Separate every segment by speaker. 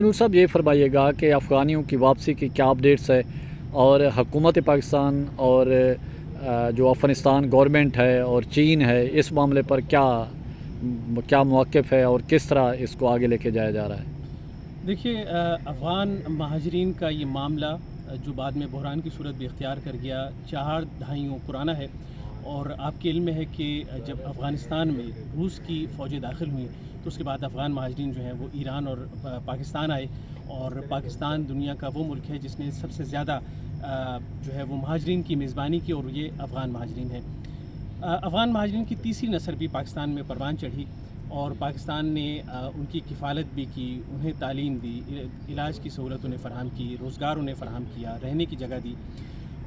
Speaker 1: नूर साहब ये फरमाइएगा कि अफ़गानियों की वापसी की क्या अपडेट्स है और हुकूमत पाकिस्तान और जो अफ़गानिस्तान गवर्नमेंट है और चीन है इस मामले पर क्या क्या मौक़िफ़ है और किस तरह इसको आगे लेके जाया जा रहा है।
Speaker 2: देखिए, अफ़गान महाजरीन का ये मामला जो बाद में बहरान की सूरत भी इख्तियार कर गया, 4 दहाइयों पुराना है। और आपके इल्म में है कि जब अफ़गानिस्तान में रूस की फ़ौजें दाखिल हुई तो उसके बाद अफ़गान महाजरीन जो हैं वो ईरान और पाकिस्तान आए। और पाकिस्तान दुनिया का वो मुल्क है जिसने सबसे ज़्यादा जो है वो महाजरीन की मेज़बानी की, और ये अफ़गान महाजरीन है। अफ़गान महाजरीन की तीसरी नस्ल भी पाकिस्तान में परवान चढ़ी और पाकिस्तान ने उनकी किफ़ालत भी की, उन्हें तालीम दी, इलाज की सहूलत उन्हें फ़राहम की, रोज़गार उन्हें फ़राहम किया, रहने की जगह दी।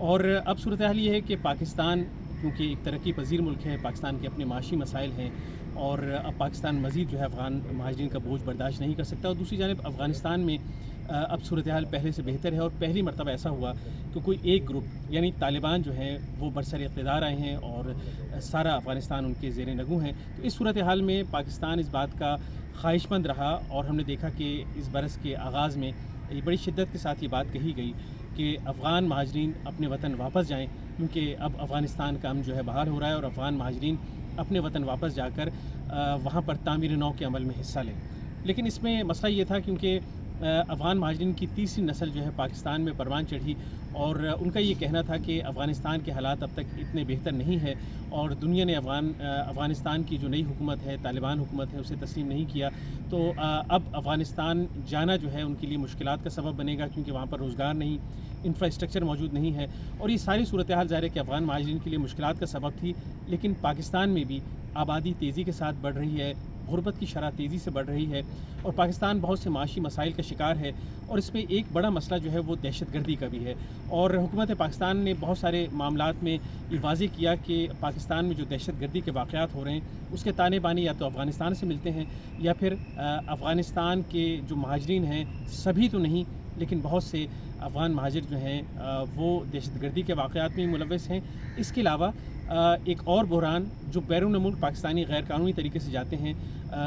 Speaker 2: और अब सूरत हाल ये है कि पाकिस्तान क्योंकि एक तरक्की पजीर मुल्क है, पाकिस्तान के अपने माशी मसाइल हैं और अब पाकिस्तान मज़ीद जो है अफ़गान महाजरीन का बोझ बर्दाश्त नहीं कर सकता। और दूसरी जानिब अफ़गानिस्तान में अब सूरत हाल पहले से बेहतर है और पहली मरतबा ऐसा हुआ कि कोई एक ग्रुप यानी तालिबान जो है वो बरसर इक़्तिदार आए हैं और सारा अफ़गानिस्तान उनके ज़ेर नगू हैं। तो इस सूरत हाल में पाकिस्तान इस बात का ख्वाहिशमंद रहा और हमने देखा कि इस बरस के आगाज़ में ये बड़ी शिद्दत के साथ ये बात कही गई कि अफ़गान महाजरीन अपने वतन वापस जाएँ, क्योंकि अब अफ़गानिस्तान का अमन जो है बहाल हो रहा है और अफ़गान महाजरीन अपने वतन वापस जाकर वहाँ पर तामीर नौ के अमल में हिस्सा लें। लेकिन इसमें मसला ये था क्योंकि अफ़गान महाजरीन की तीसरी नस्ल जो है पाकिस्तान में परवान चढ़ी और उनका ये कहना था कि अफ़गानिस्तान के हालात अब तक इतने बेहतर नहीं है और दुनिया ने अफ़गानिस्तान की जो नई हुकूमत है, तालिबान हुकूमत है, उसे तस्लीम नहीं किया। तो अब अफ़गानिस्तान जाना जो है उनके लिए मुश्किलात का सबब बनेगा, क्योंकि वहाँ पर रोज़गार नहीं, इंफ्रास्ट्रक्चर मौजूद नहीं है। और ये सारी सूरत हाल ज़ाहिर है कि अफ़गान महाजरीन के लिए मुश्किलात का सबब थी। लेकिन पाकिस्तान में भी आबादी तेज़ी के साथ बढ़ रही है, गुरबत की शरह तेज़ी से बढ़ रही है और पाकिस्तान बहुत से माशी मसाइल का शिकार है। और इसमें एक बड़ा मसला जो है वो दहशत गर्दी का भी है। और हुकूमत पाकिस्तान ने बहुत सारे मामलात में ये वाज़ेह किया कि पाकिस्तान में जो दहशत गर्दी के वाक़यात हो रहे हैं उसके ताने बाने या तो अफ़गानिस्तान से मिलते हैं या फिर अफ़गानिस्तान के जो महाजरीन हैं, सभी तो नहीं लेकिन बहुत से अफ़गान महाजिर जो हैं वो दहशत गर्दी के वाक़यात में मुलव्वस हैं। इसके अलावा एक और बहरान जो बैरून मुल्क पाकिस्तानी गैर कानूनी तरीके से जाते हैं,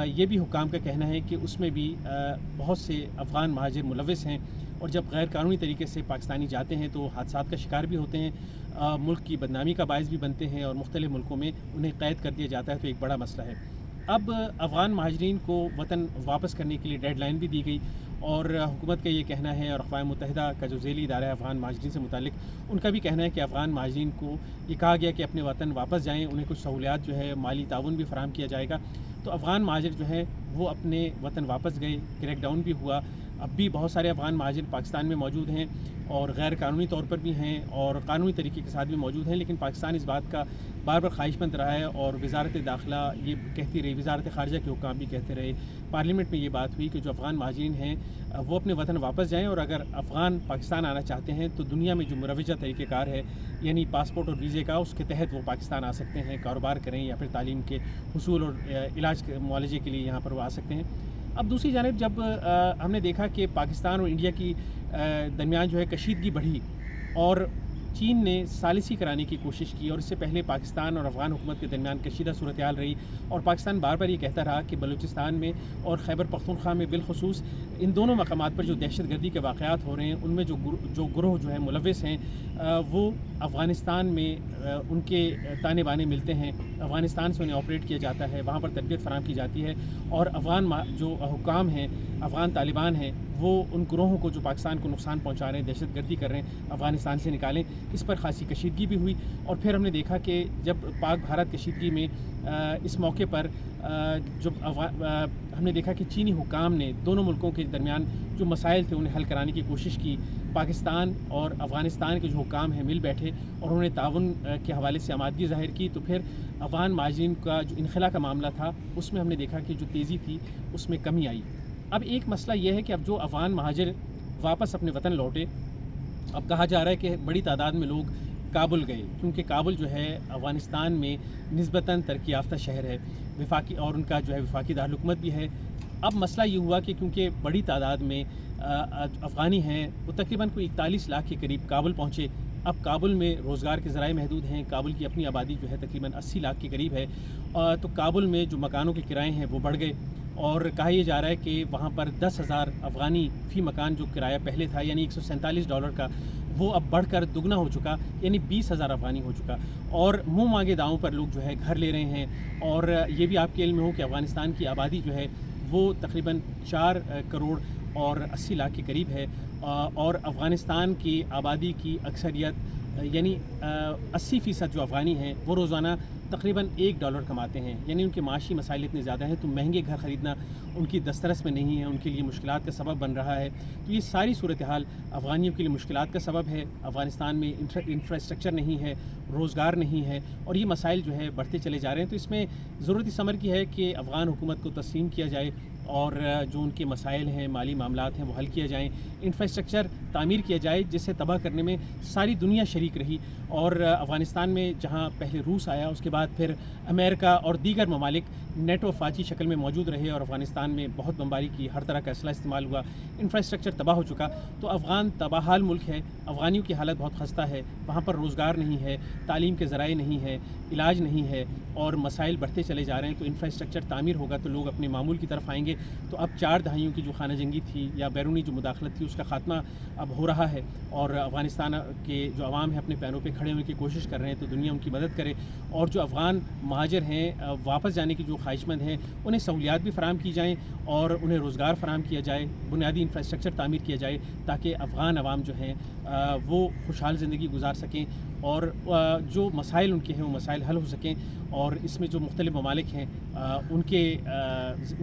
Speaker 2: ये भी हुकाम का कहना है कि उसमें भी बहुत से अफ़गान महाजिर मुलव्वस हैं। और जब गैर कानूनी तरीके से पाकिस्तानी जाते हैं तो हादसात का शिकार भी होते हैं, मुल्क की बदनामी का बायस भी बनते हैं और मुख्तलिफ़ मुल्कों में उन्हें कैद कर दिया जाता है। तो एक बड़ा मसला है। अब अफ़गान महाजरीन को वतन वापस करने के लिए डेडलाइन भी दी गई और हुकूमत का ये कहना है और अक़वाम मुत्तहिदा का जो ज़ेली इदारा है अफ़गान महाजरीन से मुतालिक, उनका भी कहना है कि अफ़गान महाजरीन को ये कहा गया कि अपने वतन वापस जाएँ, उन्हें कुछ सहूलियात जो है माली ताउन भी फ़राहम किया जाएगा। तो अफ़गान महाजिर जो है वो अपने वतन वापस गए, क्रैकडाउन भी हुआ। अब भी बहुत सारे अफ़गान महाजिर पाकिस्तान में मौजूद हैं और गैर कानूनी तौर पर भी हैं और कानूनी तरीके के साथ भी मौजूद हैं। लेकिन पाकिस्तान इस बात का बार बार ख्वाहिशमंद रहा है और वज़ारत दाखिला ये कहती रही, वज़ारत ख़ारिजा के हुक्काम भी कहते रहे, पार्लियामेंट में ये बात हुई कि जो अफ़गान महाजरीन हैं वो अपने वतन वापस जाएँ और अगर अफ़गान पाकिस्तान आना चाहते हैं तो दुनिया में जो मुरवजा तरीक़ेकार है यानी पासपोर्ट और वीज़े का, उसके तहत वो पाकिस्तान आ सकते हैं, कारोबार करें या फिर तालीम के हुसूल और इलाज के मुआलजे के लिए यहाँ पर वो आ सकते हैं। अब दूसरी जानिब जब हमने देखा कि पाकिस्तान और इंडिया की दरमियान जो है कशीदगी बढ़ी और चीन ने सालिसी कराने की कोशिश की और इससे पहले पाकिस्तान और अफ़गान हुकूमत के दरमियान कशीदा सूरत हाल रही और पाकिस्तान बार बार ये कहता रहा कि बलूचिस्तान में और खैबर पख्तूनख्वा में बिलखुसूस इन दोनों मकामात पर जो दहशत गर्दी के वाक़यात हो रहे हैं उनमें जो गुरोह जो है मुलव्वस हैं वो अफ़गानिस्तान में उनके ताने बाने मिलते हैं, अफ़गानिस्तान से उन्हें ऑपरेट किया जाता है, वहाँ पर तरबियत फ़राहम की जाती है और अफ़गान जो हुकाम हैं, अफ़गान तालिबान हैं, वो उन ग्रोहों को जो पाकिस्तान को नुकसान पहुँचा रहे हैं, दहशत गर्दी कर रहे हैं, अफ़गानिस्तान से निकालें। इस पर ख़ासी कशीदगी भी हुई और फिर हमने देखा कि जब पाक भारत कशीदगी में इस मौके पर हमने देखा कि चीनी हुकाम ने दोनों मुल्कों के दरमियान जो मसाइल थे उन्हें हल कराने की कोशिश की। पाकिस्तान और अफ़गानिस्तान के जो हुकाम हैं मिल बैठे और उन्होंने ताउन के हवाले से आमादगी ज़ाहिर की। तो फिर अफ़गान महाजरीन का जो इनखला का मामला था उसमें हमने देखा कि जो तेज़ी थी उसमें कमी आई। अब एक मसला ये है कि अब जो अफ़गान महाजिर वापस अपने वतन लौटे, अब कहा जा रहा है कि बड़ी तादाद में लोग काबुल गए, क्योंकि काबुल जो है अफ़गानिस्तान में निस्बतन तरक्की याफ्ता शहर है, वफाकी और उनका जो है वफाकी दारुलहुकूमत भी है। अब मसला ये हुआ कि क्योंकि बड़ी तादाद में अफ़गानी हैं, वो तकरीबन कोई 41 लाख के करीब काबुल पहुँचे। अब काबुल में रोज़गार के ज़राए महदूद हैं, काबुल की अपनी आबादी जो है तकरीबन 80 लाख के करीब है। तो काबुल में जो मकानों के किराए हैं वो बढ़ गए اور کہا یہ جا رہا ہے کہ وہاں پر 10,000 افغانی فی مکان جو کرایہ پہلے تھا یعنی $147 کا، وہ اب بڑھ کر دگنا ہو چکا، یعنی 20,000 افغانی ہو چکا، اور منہ مانگے داؤں پر لوگ جو ہے گھر لے رہے ہیں۔ اور یہ بھی آپ کے علم میں ہو کہ افغانستان کی آبادی جو ہے وہ تقریباً 4 کروڑ اور 80 لاکھ کے قریب ہے، اور افغانستان کی آبادی کی اکثریت یعنی 80% جو افغانی ہیں وہ روزانہ تقریباً $1 کماتے ہیں، یعنی ان کے معاشی مسائل اتنے زیادہ ہیں تو مہنگے گھر خریدنا ان کی دسترس میں نہیں ہے، ان کے لیے مشکلات کا سبب بن رہا ہے۔ تو یہ ساری صورتحال افغانیوں کے لیے مشکلات کا سبب ہے۔ افغانستان میں انفراسٹرکچر نہیں ہے، روزگار نہیں ہے، اور یہ مسائل جو ہے بڑھتے چلے جا رہے ہیں۔ تو اس میں ضرورت اس امر کی ہے کہ افغان حکومت کو تسلیم کیا جائے اور جو ان کے مسائل ہیں، مالی معاملات ہیں، وہ حل کیا جائیں، انفراسٹرکچر تعمیر کیا جائے جسے تباہ کرنے میں ساری دنیا شریک رہی۔ اور افغانستان میں جہاں پہلے روس آیا، اس کے بعد پھر امریکہ اور دیگر ممالک نیٹو افواجی شکل میں موجود رہے، اور افغانستان میں بہت بمباری کی، ہر طرح کا اسلحہ استعمال ہوا، انفراسٹرکچر تباہ ہو چکا۔ تو افغان تباہ حال ملک ہے، افغانیوں کی حالت بہت خستہ ہے، وہاں پر روزگار نہیں ہے، تعلیم کے ذرائع نہیں ہے، علاج نہیں ہے، اور مسائل بڑھتے چلے جا رہے ہیں۔ تو انفراسٹرکچر تعمیر ہوگا تو لوگ اپنے معمول کی طرف آئیں گے۔ تو اب 4 دہائیوں کی جو خانہ جنگی تھی یا بیرونی جو مداخلت تھی، اس کا خاتمہ اب ہو رہا ہے، اور افغانستان کے جو عوام ہیں اپنے پیروں پہ کھڑے ہونے کی کوشش کر رہے ہیں۔ تو دنیا ان کی مدد کرے، اور جو افغان مہاجر ہیں واپس جانے کی جو خواہش مند ہیں انہیں سہولیات بھی فراہم کی جائیں، اور انہیں روزگار فراہم کیا جائے، بنیادی انفراسٹرکچر تعمیر کیا جائے، تاکہ افغان عوام جو ہیں وہ خوشحال زندگی گزار سکیں، اور جو مسائل ان کے ہیں وہ مسائل حل ہو سکیں۔ اور اس میں جو مختلف ممالک ہیں ان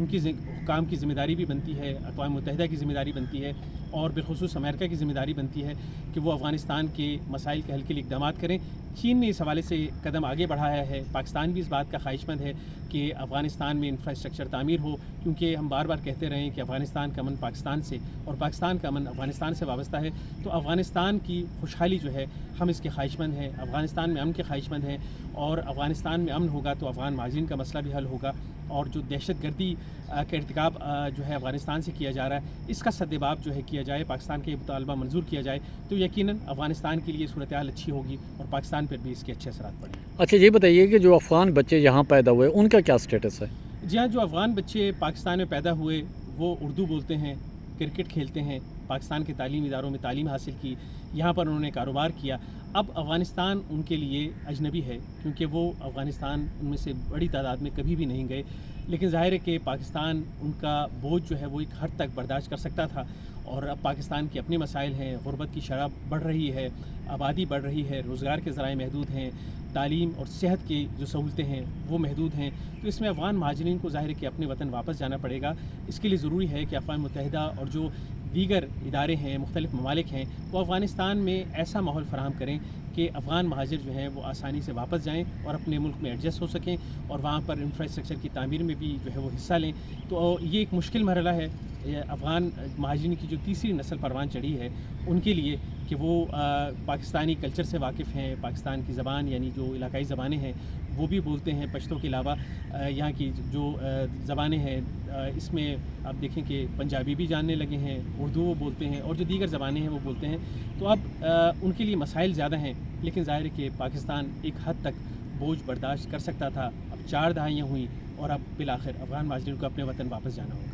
Speaker 2: کی حکام کی ذمہ داری بھی بنتی ہے، اقوام متحدہ کی ذمہ داری بنتی ہے، اور بالخصوص امریکہ کی ذمہ داری بنتی ہے کہ وہ افغانستان کے مسائل کے حل کے لیے اقدامات کریں۔ چین نے اس حوالے سے قدم آگے بڑھایا ہے، پاکستان بھی اس بات کا خواہش مند ہے کہ افغانستان میں انفراسٹرکچر تعمیر ہو، کیونکہ ہم بار بار کہتے رہے ہیں کہ افغانستان کا امن پاکستان سے اور پاکستان کا امن افغانستان سے وابستہ ہے۔ تو افغانستان کی خوشحالی جو ہے ہم اس کے خواہش مند ہیں، افغانستان میں امن کے خواہش مند ہیں، اور افغانستان میں امن ہوگا تو افغان مہاجرین کا مسئلہ بھی حل ہوگا، اور جو دہشت گردی کا ارتکاب جو ہے افغانستان سے کیا جا رہا ہے اس کا سدباب جو ہے کیا جائے، پاکستان کے مطالبہ منظور کیا جائے، تو یقیناً افغانستان کے لیے صورتحال اچھی ہوگی اور پاکستان پر بھی اس کے اچھے اثرات پڑیں گے۔
Speaker 1: اچھا یہ بتائیے کہ جو افغان بچے یہاں پیدا ہوئے ان کا کیا سٹیٹس ہے؟
Speaker 2: جی ہاں، جو افغان بچے پاکستان میں پیدا ہوئے وہ اردو بولتے ہیں، کرکٹ کھیلتے ہیں، پاکستان کے تعلیمی اداروں میں تعلیم حاصل کی، یہاں پر انہوں نے کاروبار کیا۔ اب افغانستان ان کے لیے اجنبی ہے، کیونکہ وہ افغانستان ان میں سے بڑی تعداد میں کبھی بھی نہیں گئے، لیکن ظاہر ہے کہ پاکستان ان کا بوجھ جو ہے وہ ایک حد تک برداشت کر سکتا تھا، اور اب پاکستان کے اپنے مسائل ہیں، غربت کی شرح بڑھ رہی ہے، آبادی بڑھ رہی ہے، روزگار کے ذرائع محدود ہیں، تعلیم اور صحت کی جو سہولتیں ہیں وہ محدود ہیں۔ تو اس میں افغان مہاجرین کو ظاہر ہے کہ اپنے وطن واپس جانا پڑے گا۔ اس کے لیے ضروری ہے کہ اقوام متحدہ اور جو دیگر ادارے ہیں، مختلف ممالک ہیں، وہ افغانستان میں ایسا ماحول فراہم کریں کہ افغان مہاجر جو ہیں وہ آسانی سے واپس جائیں اور اپنے ملک میں ایڈجسٹ ہو سکیں، اور وہاں پر انفراسٹرکچر کی تعمیر میں بھی جو ہے وہ حصہ لیں۔ تو یہ ایک مشکل مرحلہ ہے افغان مہاجرین کی جو تیسری نسل پروان چڑھی ہے ان کے لیے، کہ وہ پاکستانی کلچر سے واقف ہیں، پاکستان کی زبان یعنی جو علاقائی زبانیں ہیں وہ بھی بولتے ہیں، پشتو کے علاوہ یہاں کی جو زبانیں ہیں اس میں آپ دیکھیں کہ پنجابی بھی جاننے لگے ہیں، اردو وہ بولتے ہیں، اور جو دیگر زبانیں ہیں وہ بولتے ہیں۔ تو اب ان کے لیے مسائل زیادہ ہیں، لیکن ظاہر ہے کہ پاکستان ایک حد تک بوجھ برداشت کر سکتا تھا۔ اب 4 دہائیاں ہوئیں اور اب بالآخر افغان مہاجرین کو اپنے وطن واپس جانا ہوگا۔